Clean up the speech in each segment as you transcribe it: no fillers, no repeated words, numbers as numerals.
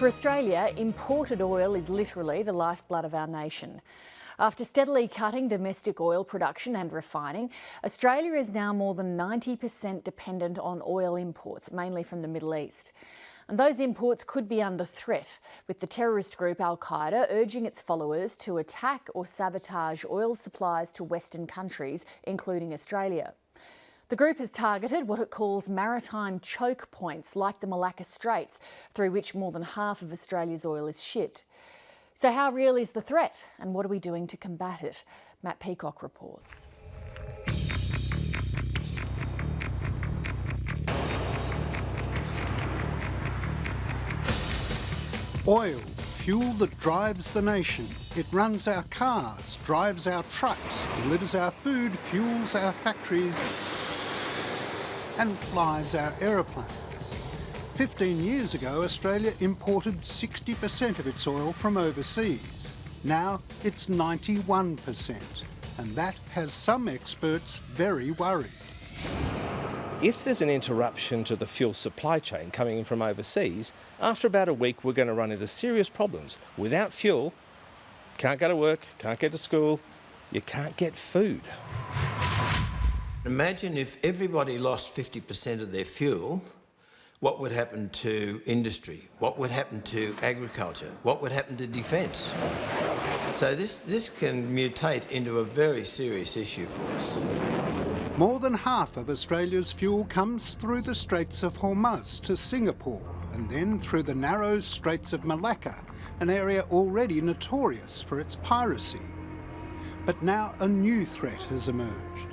For Australia, imported oil is literally the lifeblood of our nation. After steadily cutting domestic oil production and refining, Australia is now more than 90% dependent on oil imports, mainly from the Middle East. And those imports could be under threat, with the terrorist group Al-Qaeda urging its followers to attack or sabotage oil supplies to Western countries, including Australia. The group has targeted what it calls maritime choke points, like the Malacca Straits, through which more than half of Australia's oil is shipped. So how real is the threat, and what are we doing to combat it? Matt Peacock reports. Oil, fuel that drives the nation. It runs our cars, drives our trucks, delivers our food, fuels our factories and flies our aeroplanes. 15 years ago, Australia imported 60% of its oil from overseas. Now it's 91%, and that has some experts very worried. If there's an interruption to the fuel supply chain coming in from overseas, after about a week we're going to run into serious problems. Without fuel, can't go to work, can't get to school, you can't get food. Imagine if everybody lost 50% of their fuel, what would happen to industry? What would happen to agriculture? What would happen to defence? So this can mutate into a very serious issue for us. More than half of Australia's fuel comes through the Straits of Hormuz to Singapore, and then through the narrow Straits of Malacca, an area already notorious for its piracy. But now a new threat has emerged.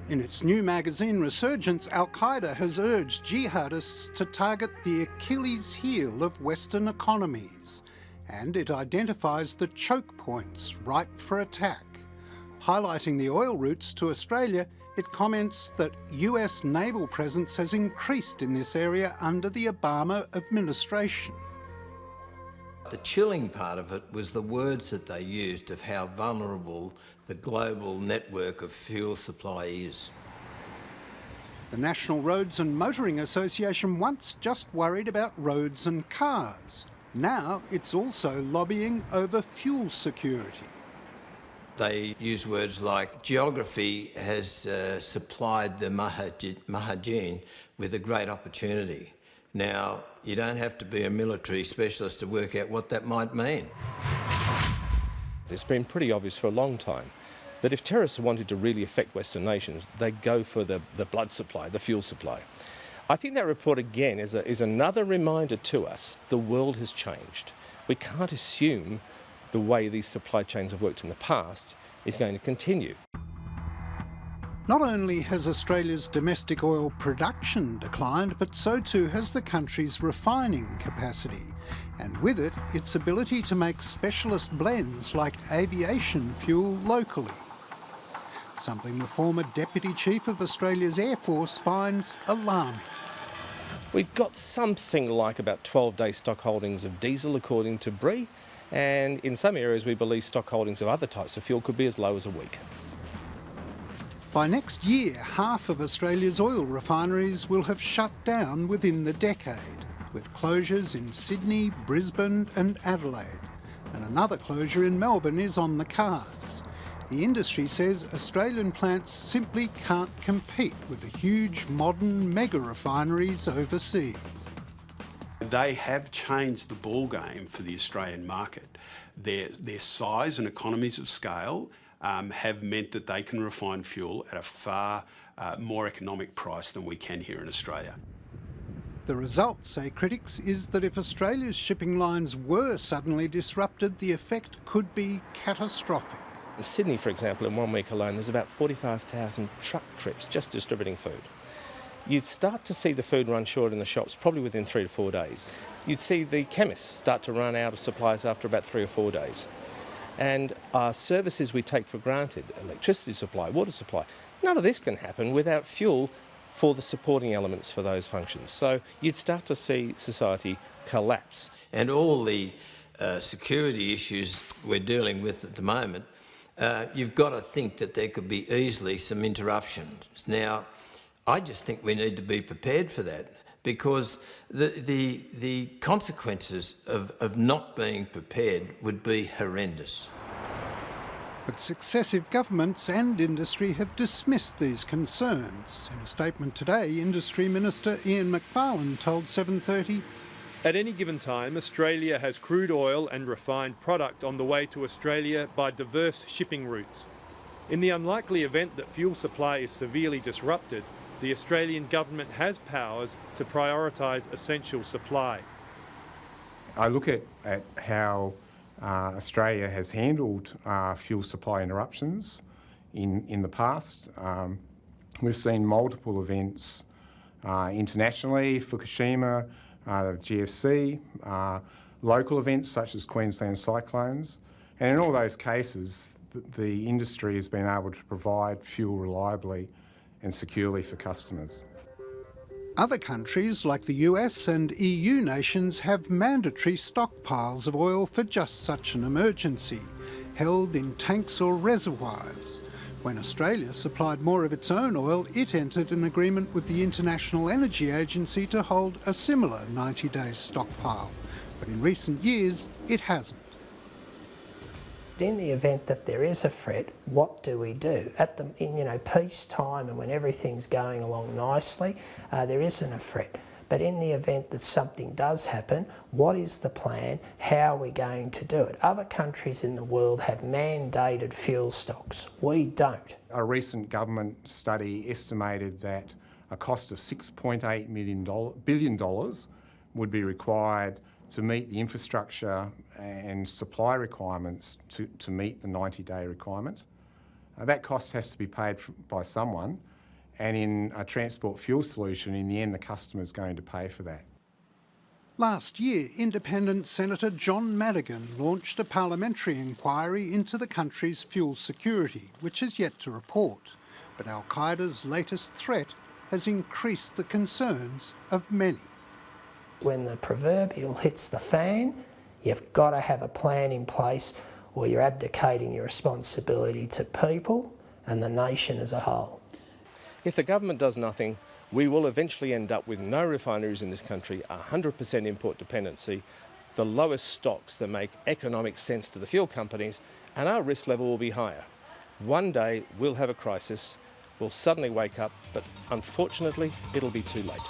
In its new magazine Resurgence, Al-Qaeda has urged jihadists to target the Achilles heel of Western economies, and it identifies the choke points ripe for attack. Highlighting the oil routes to Australia, it comments that US naval presence has increased in this area under the Obama administration. The chilling part of it was the words that they used of how vulnerable the global network of fuel supply is. The National Roads and Motoring Association once just worried about roads and cars. Now it's also lobbying over fuel security. They use words like geography has supplied the Mujahideen with a great opportunity. Now, you don't have to be a military specialist to work out what that might mean. It's been pretty obvious for a long time that if terrorists wanted to really affect Western nations, they'd go for the blood supply, the fuel supply. I think that report again is another reminder to us the world has changed. We can't assume the way these supply chains have worked in the past is going to continue. Not only has Australia's domestic oil production declined, but so too has the country's refining capacity, and with it, its ability to make specialist blends like aviation fuel locally. Something the former Deputy Chief of Australia's Air Force finds alarming. We've got something like about 12-day stock holdings of diesel, according to BRE, and in some areas we believe stock holdings of other types of fuel could be as low as a week. By next year, half of Australia's oil refineries will have shut down within the decade, with closures in Sydney, Brisbane and Adelaide. And another closure in Melbourne is on the cards. The industry says Australian plants simply can't compete with the huge modern mega refineries overseas. They have changed the ball game for the Australian market. Their size and economies of scale have meant that they can refine fuel at a far more economic price than we can here in Australia. The result, say critics, is that if Australia's shipping lines were suddenly disrupted, the effect could be catastrophic. In Sydney, for example, in 1 week alone, there's about 45,000 truck trips just distributing food. You'd start to see the food run short in the shops probably within 3 to 4 days. You'd see the chemists start to run out of supplies after about 3 or 4 days. And our services we take for granted, electricity supply, water supply, none of this can happen without fuel for the supporting elements for those functions. So you'd start to see society collapse. And all the security issues we're dealing with at the moment, you've got to think that there could be easily some interruptions. Now, I just think we need to be prepared for that. because the consequences of not being prepared would be horrendous. But successive governments and industry have dismissed these concerns. In a statement today, Industry Minister Ian Macfarlane told 7:30, "At any given time, Australia has crude oil and refined product on the way to Australia by diverse shipping routes. In the unlikely event that fuel supply is severely disrupted, the Australian government has powers to prioritise essential supply." I look at how Australia has handled fuel supply interruptions in the past. We've seen multiple events internationally, Fukushima, GFC, local events such as Queensland cyclones, and in all those cases the industry has been able to provide fuel reliably and securely for customers. Other countries like the US and EU nations have mandatory stockpiles of oil for just such an emergency, held in tanks or reservoirs. When Australia supplied more of its own oil, it entered an agreement with the International Energy Agency to hold a similar 90-day stockpile. But in recent years, it hasn't. In the event that there is a threat, what do we do? In peacetime and when everything's going along nicely, there isn't a threat. But in the event that something does happen, what is the plan? How are we going to do it? Other countries in the world have mandated fuel stocks. We don't. A recent government study estimated that a cost of $6.8 billion would be required to meet the infrastructure and supply requirements to meet the 90-day requirement. That cost has to be paid by someone, and in a transport fuel solution, in the end, the customer is going to pay for that. Last year, Independent Senator John Madigan launched a parliamentary inquiry into the country's fuel security, which has yet to report. But Al-Qaeda's latest threat has increased the concerns of many. When the proverbial hits the fan, you've got to have a plan in place or you're abdicating your responsibility to people and the nation as a whole. If the government does nothing, we will eventually end up with no refineries in this country, 100% import dependency, the lowest stocks that make economic sense to the fuel companies, and our risk level will be higher. One day we'll have a crisis, we'll suddenly wake up, but unfortunately it'll be too late.